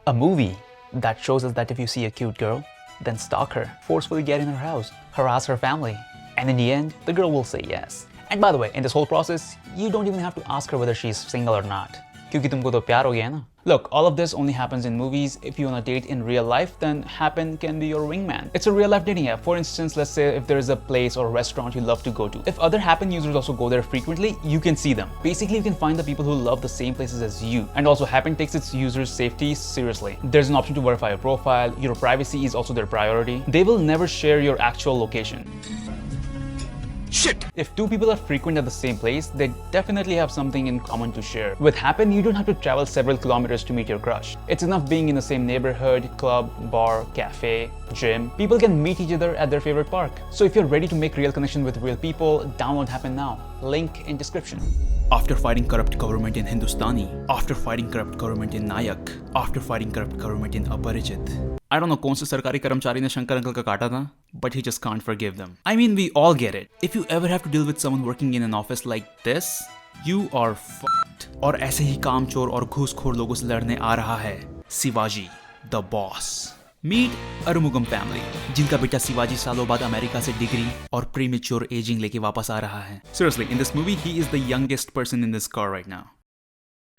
A movie that shows us that if you see a cute girl, then stalk her, forcefully get in her house, harass her family, and in the end, the girl will say yes. And by the way, in this whole process, you don't even have to ask her whether she's single or not. क्योंकि तुमको तो प्यार हो गया ना. Look, all of this only happens in movies. If you want to date in real life, then Happen can be your wingman. It's a real life dating app. For instance, let's say if there is a place or restaurant you love to go to. If other Happen users also go there frequently, you can see them. Basically, you can find the people who love the same places as you. And also, Happen takes its users' safety seriously. There's an option to verify your profile. Your privacy is also their priority. They will never share your actual location. Shit! If two people are frequent at the same place, they definitely have something in common to share. With Happen, you don't have to travel several kilometers to meet your crush. It's enough being in the same neighborhood, club, bar, cafe, gym. People can meet each other at their favorite park. So if you're ready to make real connection with real people, download Happen now. Link in description. After fighting corrupt government in Hindustani, after fighting corrupt government in Nayak, after fighting corrupt government in Aparijit. I don't know कौन से सरकारी कर्मचारी ने Shankar uncle का काटा था, but he just can't forgive them. I mean, we all get it. If you ever have to deal with someone working in an office like this, you are fucked. और ऐसे ही कामचोर और घूसखोर लोगों से लड़ने आ रहा है Shivaji, the boss. Meet Arumugam family, जिनका बेटा शिवाजी सालों बाद अमेरिका से डिग्री और प्रीमेच्योर एजिंग लेके वापस आ रहा है. Seriously, in this movie, he is the youngest person in this car right now.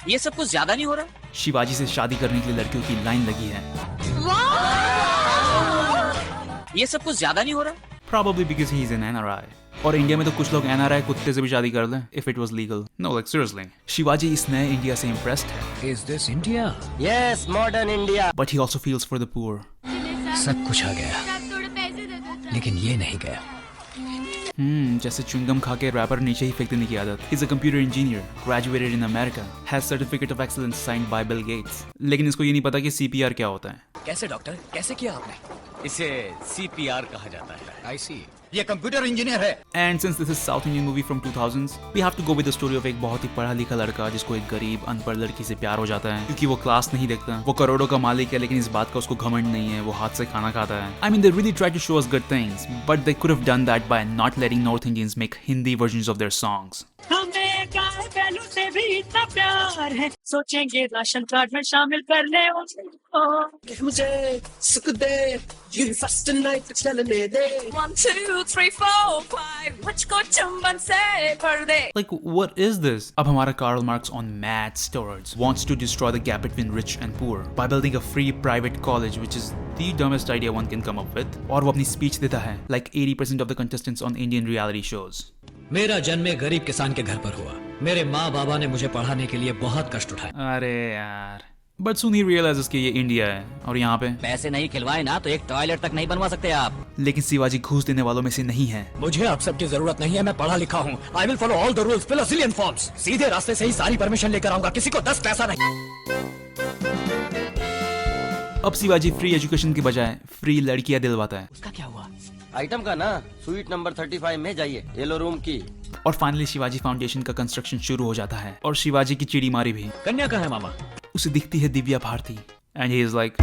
ये सब कुछ ज्यादा नहीं हो रहा? शिवाजी से शादी करने के लिए लड़कियों की लाइन लगी है. ये सब कुछ ज्यादा नहीं हो रहा? Probably because he is an NRI. और इंडिया में तो कुछ लोग NRI कुत्ते से भी शादी कर लें, if it was legal. No, like seriously. Shivaji इस नए इंडिया से impressed है. Is this India? Yes, modern India. But he also feels for the poor. सब कुछ आ गया, लेकिन ये नहीं गया. जैसे च्युइंगम खा के रैपर नीचे ही फेंक देने की आदत. He's a computer engineer, graduated in America, has certificate of excellence signed by Bill Gates. लेकिन इसको ये नहीं पता कि CPR क्या होता है. कैसे डॉक्टर, कैसे किया आपने? इसे CPR कहा जाता है. I see. ये कंप्यूटर इंजीनियर है. And since this is South Indian movie from 2000s, we have to go with the story of एक बहुत ही पढ़ा लिखा लड़का जिसको एक गरीब अनपढ़ लड़की से प्यार हो जाता है क्योंकि वो क्लास नहीं देखता. वो करोड़ों का मालिक है लेकिन इस बात का उसको घमंड नहीं है. वो हाथ से खाना खाता है. I mean, they really tried to show us good things, but they could have done that by not letting North Indians make Hindi versions of their songs. हमें गाय बैलों से भी इतना प्यार है, सोचेंगे राशन कार्ड में शामिल कर ले मुझे सुख दे, you first night चलने दे. 1 2 3 4 5 मुझको चुंबन से भर दे. Like, what is this? अब हमारा Karl Marx on mad steroids wants to destroy the gap between rich and poor by building a free private college, which is the dumbest idea one can come up with. और वो अपनी speech देता है like 80% of the contestants on Indian reality shows. मेरा जन्म एक गरीब किसान के घर पर हुआ. मेरे माँ बाबा ने मुझे पढ़ाने के लिए बहुत कष्ट उठाए. अरे यार. But soon he realizes कि ये इंडिया है और यहाँ पे पैसे नहीं खिलवाए ना तो एक टॉयलेट तक नहीं बनवा सकते आप. लेकिन शिवाजी घूस देने वालों में से नहीं है. मुझे आप सबकी जरूरत नहीं है, मैं पढ़ा लिखा हूँ. I will follow all the rules, fill a zillion forms. सीधे रास्ते से ही सारी परमिशन लेकर आऊंगा, किसी को 10 पैसा नहीं. अब शिवाजी फ्री एजुकेशन के बजाय फ्री लड़कियां दिलवाता है. उसका क्या हुआ? आइटम का ना, स्वीट नंबर 35 में जाइए, येलो रूम की. और फाइनली शिवाजी फाउंडेशन का कंस्ट्रक्शन शुरू हो जाता है और शिवाजी की चिड़ी मारी भी. कन्या कहाँ है मामा? उसे दिखती है Divya Bharti and he is like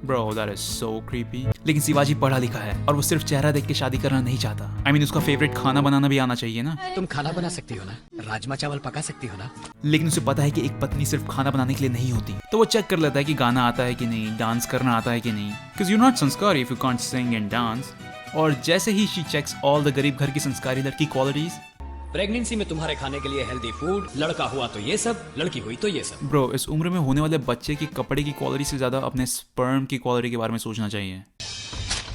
Bro, that is so creepy. लेकिन शिवाजी पढ़ा लिखा है और वो सिर्फ चेहरा देख के शादी करना नहीं चाहता. I mean, उसका फेवरेट खाना बनाना भी आना चाहिए ना. तुम खाना बना सकती हो ना, राजमा चावल पका सकती हो ना. लेकिन उसे पता है कि एक पत्नी सिर्फ खाना बनाने के लिए नहीं होती. तो वो चेक कर लेता है कि गाना आता है कि नहीं, डांस करना आता है कि नहीं. Because you're not संस्कारी if you can't sing and dance. और जैसे ही she checks all the गरीब घर की संस्कारी लड़की qualities, प्रेगनेंसी में तुम्हारे खाने के लिए हेल्दी फूड, लड़का हुआ तो ये सब, लड़की हुई तो ये सब. ब्रो, इस उम्र में होने वाले बच्चे की कपड़े की क्वालिटी से ज्यादा अपने स्पर्म की क्वालिटी के बारे में सोचना चाहिए.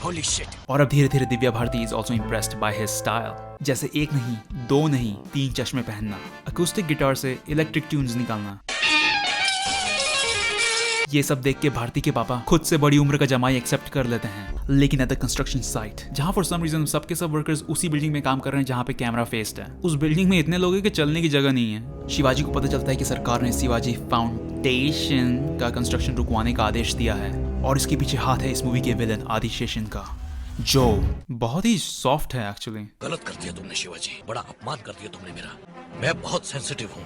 Holy shit. और अब धीरे धीरे Divya Bharti is also impressed by his style. जैसे एक नहीं, 2 नहीं, 3 चश्मे पहनना, अकूस्टिक गिटार से इलेक्ट्रिक ट्यून्स निकालना. ये सब देख के भारती के पापा खुद से बड़ी उम्र का जमाई एक्सेप्ट कर लेते हैं. लेकिन एट द कंस्ट्रक्शन साइट, जहाँ फॉर सम रीजन सबके सब वर्कर्स उसी बिल्डिंग में काम कर रहे हैं जहाँ पे कैमरा फेस्ड है, उस बिल्डिंग में इतने लोग हैं कि चलने की जगह नहीं है. शिवाजी को पता चलता है कि सरकार ने शिवाजी फाउंडेशन का कंस्ट्रक्शन रुकवाने का आदेश दिया है और इसके पीछे हाथ है इस मूवी के विलन आदिशेषन का, जो बहुत ही सॉफ्ट है एक्चुअली. गलत कर दिया तुमने शिवाजी, बड़ा अपमान कर दिया तुमने मेरा. मैं बहुत सेंसिटिव हूँ.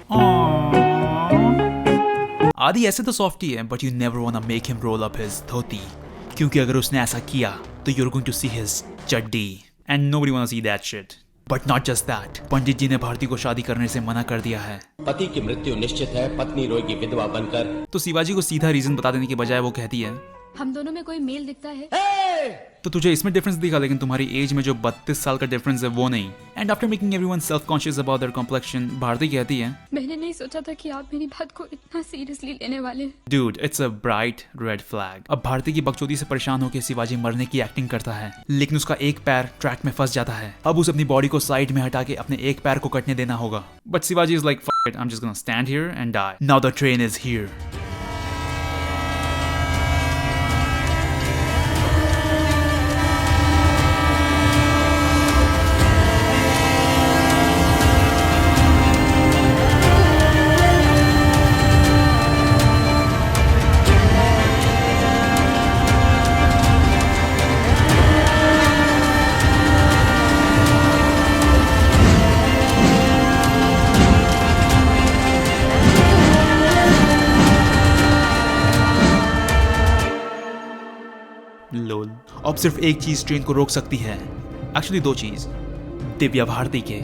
आदि ऐसे तो सॉफ्ट ही है, but you never want to make him roll up his dhoti, क्योंकि अगर उसने ऐसा किया तो you're going to see his चड्डी and nobody wanna see that shit. But not just that, Pandit ji ने भारती को शादी करने से मना कर दिया है। पति की मृत्यु निश्चित है, पत्नी रोएगी विधवा बनकर। तो शिवाजी को सीधा रीजन बता देने के बजाय वो कहती है, हम दोनों में कोई मेल दिखता है? तो तुझे इसमें डिफरेंस दिखा, लेकिन तुम्हारी एज में जो 32 साल का डिफरेंस है वो नहीं। And after making everyone self conscious about their complexion, Bharti कहती है, मैंने नहीं सोचा था कि आप मेरी बात को इतना सीरियसली लेने वाले हैं। Dude, it's a bright red flag. अब भारती की बकचोदी से परेशान होकर शिवाजी मरने की एक्टिंग करता है, लेकिन उसका एक पैर ट्रैक में फंस जाता है। अब उसे अपनी बॉडी को साइड में हटा के अपने एक पैर को कटने देना होगा। But Shivaji is like, fuck it, I am just gonna stand here and die. Now the train is here. Lol. अब सिर्फ एक चीज ट्रेन को रोक सकती है, एक्चुअली दो चीज, दिव्या भारती के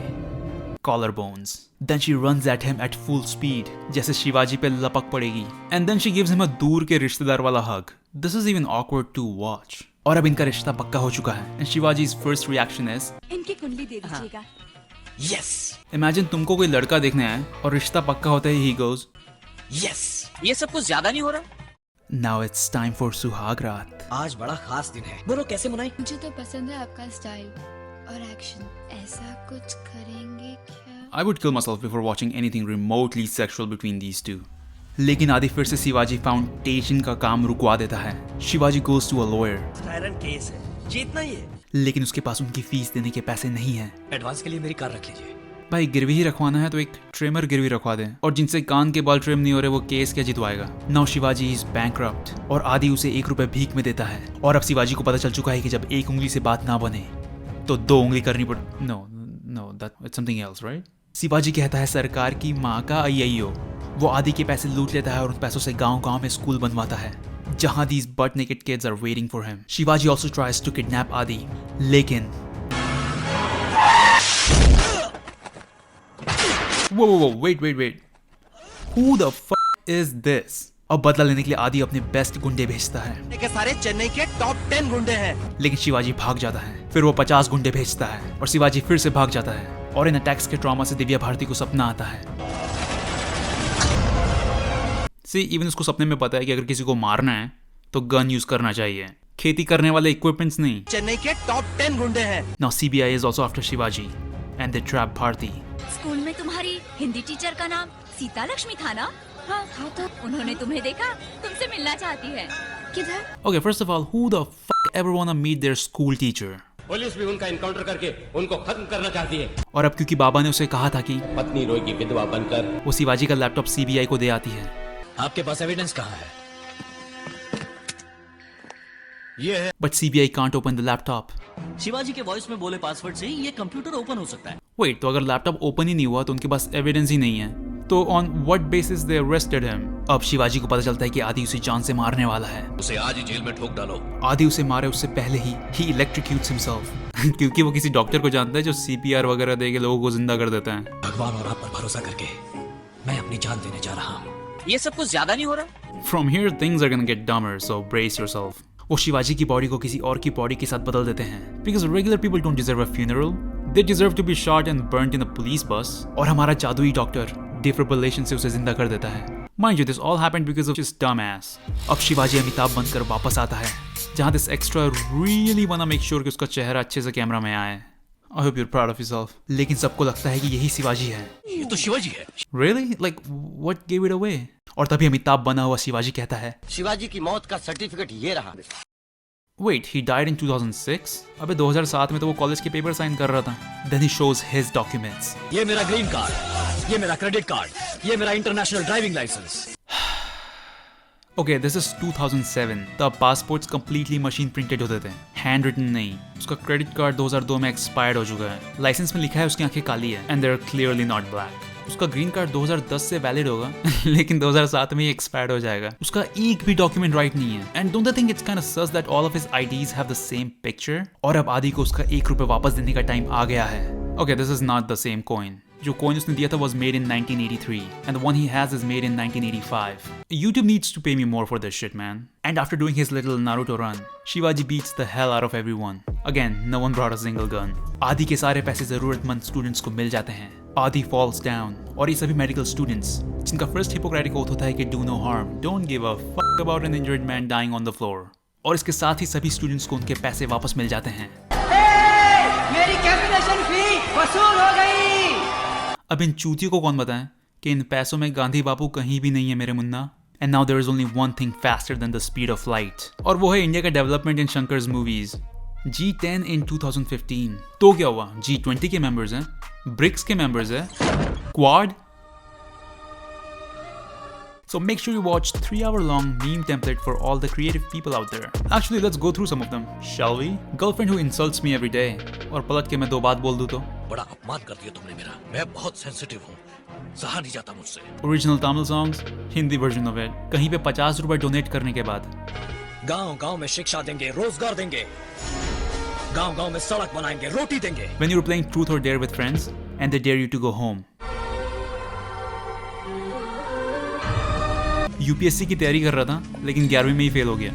collar bones. Then she runs at him at full speed, जैसे शिवाजी पे लपक पड़ेगी, and then she gives him a दूर के रिश्तेदार वाला hug. This is even awkward to watch. और अब इनका रिश्ता पक्का हो चुका है, and Shivaji's first reaction is, इनकी कुंडली दे दीजिएगा। यस इमेजिन तुमको कोई लड़का देखने आए और रिश्ता पक्का होता ही ही गोज, यस। ये सब कुछ ज्यादा नहीं हो रहा? नाउ इट्स टाइम फॉर सुहाग रात। आज बड़ा खास दिन है, बोलो कैसे मनाएं? मुझे तो पसंद है आपका स्टाइल और एक्शन। ऐसा कुछ करेंगे क्या? I would kill myself before watching anything remotely sexual between these two. लेकिन आदि फिर से शिवाजी फाउंडेशन का काम रुकवा देता है। Shivaji goes to a lawyer, iron case है, जीतना ही है। लेकिन उसके पास उनकी फीस देने के पैसे नहीं है। एडवांस के लिए मेरी कार रख लीजिए। भाई गिरवी ही रखवाना है तो एक ट्रिमर गिरवी रखवा दें, और जिनसे कान के बाल ट्रिम नहीं हो रहे वो केस क्या जितवाएगा। नाउ शिवाजी इज बैंकरप्ट और आदि उसे 1 रुपए भीख में देता है। और अब शिवाजी को पता चल चुका है कि जब एक उंगली से बात ना बने तो 2 उंगली करनी पड़। Know that it's something else, right? Shivaji कहता है सरकार की माँ का अय्यो। वो आदि के पैसे लूट लेता है और उन पैसों से गांव-गांव में स्कूल बनवाता है, जहां these butt naked kids are waiting for him. Shivaji also tries to kidnap आदि, लेकिन Whoa, wait. Who the fuck is this? अब बदला लेने के लिए आदि अपने बेस्ट गुंडे भेजता है। के सारे चेन्नई के टॉप 10 गुंडे हैं। लेकिन शिवाजी भाग जाता है। फिर वो 50 गुंडे भेजता है और शिवाजी फिर से भाग जाता है। और इन अटैक्स के ट्रॉमा से दिव्या भारती को सपना आता है। इवन उसको सपने में पता है कि अगर किसी को मारना है तो गन यूज करना चाहिए, खेती करने वाले इक्विपमेंट्स नहीं। चेन्नई के टॉप 10 गुंडे हैं। Now CBI is also after Shivaji and they trap Bharti. School में तुम्हारी हिंदी टीचर का नाम सीता लक्ष्मी था ना? हाँ था तो। उन्होंने तुम्हें देखा, तुमसे मिलना चाहती है। किधर? Okay, first of all, who the fuck ever wanna meet their school teacher? Police भी उनका इनकाउंटर करके उनको खत्म करना चाहती है। और अब क्योंकि बाबा ने उसे कहा था कि पत्नी रोएगी विधवा बनकर, वो शिवाजी का लैपटॉप CBI को दे आती है। आपके पास एविडेंस कहाँ है? ये है। But CBI can't open the laptop. Shivaji के वॉइस में बोले पासवर्ड से ही ये कंप्यूटर ओपन हो सकता है। Wait, तो अगर लैपटॉप ओपन ही नहीं हुआ तो उनके पास एविडेंस ही नहीं है, तो on what basis they arrested him? अब शिवाजी को पता चलता है कि आदि उसे जान से मारने वाला है। उसे आज ही जेल में ठोक डालो। आदि उसे मारे उससे पहले ही इलेक्ट्रिक्यूट्स हिमसेल्फ क्योंकि वो किसी डॉक्टर को जानता है जो CPR वगैरह देके लोगों को जिंदा कर देता है। भगवान और आप पर भरोसा करके मैं अपनी जान देने जा रहा हूँ। ये सब कुछ ज्यादा नहीं हो रहा? From here things are gonna get dumber, so brace yourself. वो शिवाजी की बॉडी को किसी और की बॉडी के साथ बदल देते हैं because regular people don't deserve a funeral. They deserve to be shot and burnt in a police bus. और हमारा जादुई डॉक्टर डिफिब्रिलेशन से उसे जिंदा कर देता है। Mind you, this all happened because of his dumb ass. अब शिवाजी अमिताभ बनकर वापस आता है, जहाँ this extra really wanna make sure कि उसका चेहरा अच्छे से कैमरा में आए। I hope you're proud of yourself. लेकिन सबको लगता है कि यही शिवाजी है। ये तो शिवाजी है। Really? Like, what gave it away? और तभी अमिताभ बना हुआ शिवाजी कहता है, शिवाजी की मौत का सर्टिफिकेट ये रहा। Wait, he died in 2006? अबे 2007 में तो वो कॉलेज के पेपर साइन कर रहा था। Then he shows his documents. ये मेरा ग्रीन कार्ड, ये मेरा क्रेडिट कार्ड, ये मेरा international driving licence. Okay, this is 2007. तब पासपोर्ट्स completely मशीन प्रिंटेड होते थे, हैंड रिटन नहीं। उसका क्रेडिट कार्ड 2002 में एक्सपायर्ड हो चुका है। लाइसेंस में लिखा है उसकी आंखें काली है and they're clearly not black. उसका ग्रीन कार्ड 2010 से वैलिड होगा लेकिन 2007 में ही एक्सपायर्ड हो जाएगा। उसका एक भी डॉक्यूमेंट राइट नहीं है। And don't you think it's kind of sus that all of his IDs have the same picture? और अब आदि को उसका 1 रुपए वापस देने का टाइम आ गया है। Okay, this is not the same coin. जो coin उसने दिया था was made in 1983 and the one he has is made in 1985. YouTube needs to pay me more for this shit, man. And after doing his little Naruto run, Shivaji beats the hell out of everyone. Again, no one brought a single gun. आदि के सारे पैसे जरूरतमंद students को मिल जाते हैं. आदि falls down. और ये सभी मेडिकल स्टूडेंट्स जिनका फर्स्ट हिपोक्रेटिक ओथ होता है कि do no harm, don't give a fuck about an injured man dying on the floor. और इसके साथ ही सभी स्टूडेंट्स को उनके पैसे वापस मिल जाते हैं. मेरी कैंसिलेशन फी वसूल हो गई। अब इन चूतियों को कौन बताएं कि इन पैसों में गांधी बापू कहीं भी नहीं है मेरे मुन्ना. And now there is only one thing faster than the speed of light, और वो है इंडिया का development in Shankar's movies. G10 इन 2015. तो क्या हुआ? G20 के मेंबर्स हैं, ब्रिक्स के मेंबर्स हैं, quad. So make sure you watch 3-hour-long meme template for all the creative people out there. Actually, let's go through some of them, shall we? Girlfriend who insults me every day. और पलट के मैं 2 बात बोल दूं तो? बड़ा अपमान कर दिया तुमने मेरा. मैं बहुत सेंसिटिव हूँ, सहा नहीं जाता मुझसे. Original Tamil songs, Hindi version of it. कहीं पे 50 रुपए डोनेट करने के बाद. गांव-गांव में शिक्षा देंगे, रोजगार देंगे. गांव-गांव में सड़क बनाएंगे, रोटी देंगे. When you're playing Truth or Dare with friends and they dare you to go home. UPSC की तैयारी कर रहा था लेकिन 11वीं में ही फेल हो गया.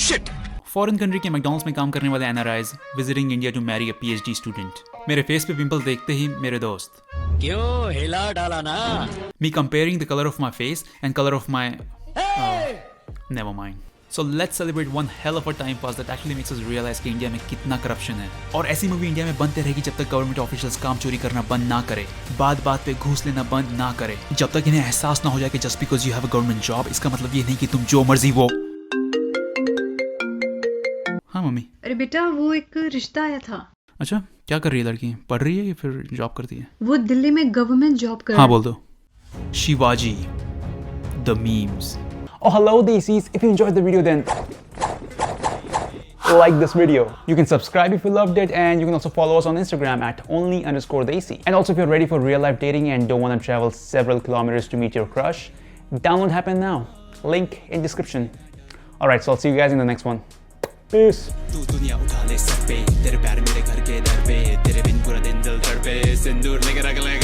शिट. फॉरेन कंट्री के मैकडॉनल्ड्स में काम करने वाले NRIs visiting India to marry a PhD student. मेरे फेस पे पिंपल देखते ही मेरे दोस्त क्यों हिला डाला ना. Me comparing the colour of my face and colour of my never mind. So let's celebrate one hell of a time pass that actually makes us realize कि इंडिया में कितना करप्शन है. और ऐसी मूवी इंडिया में बनते रहेगी जब तक गवर्नमेंट ऑफिशियल्स काम चोरी करना बंद ना करे, बात बात पे घूस लेना बंद ना करे, जब तक इन्हें एहसास ना हो जाए कि just because you have a government job इसका मतलब ये नहीं कि तुम जो मर्जी वो. हाँ मम्मी. अरे बेटा वो एक रिश्ता आया था. अच्छा, क्या कर रही है लड़की? पढ़ रही है या फिर जॉब करती है? वो दिल्ली में गवर्नमेंट जॉब कर. हाँ बोल दो. Shivaji the memes. Oh hello Desis, if you enjoyed the video then like this video. You can subscribe if you loved it, and you can also follow us on Instagram at only_Desi. And also if you're ready for real life dating and don't want to travel several kilometers to meet your crush, download Happen now. Link in description. Alright, so I'll see you guys in the next one. Peace. तू दुनिया उठा ले sir पे, तेरे प्यार मेरे घर के दर पे, तेरे बिन पूरा दिन दिल धड़पे, सिंदूर लेकर रख ले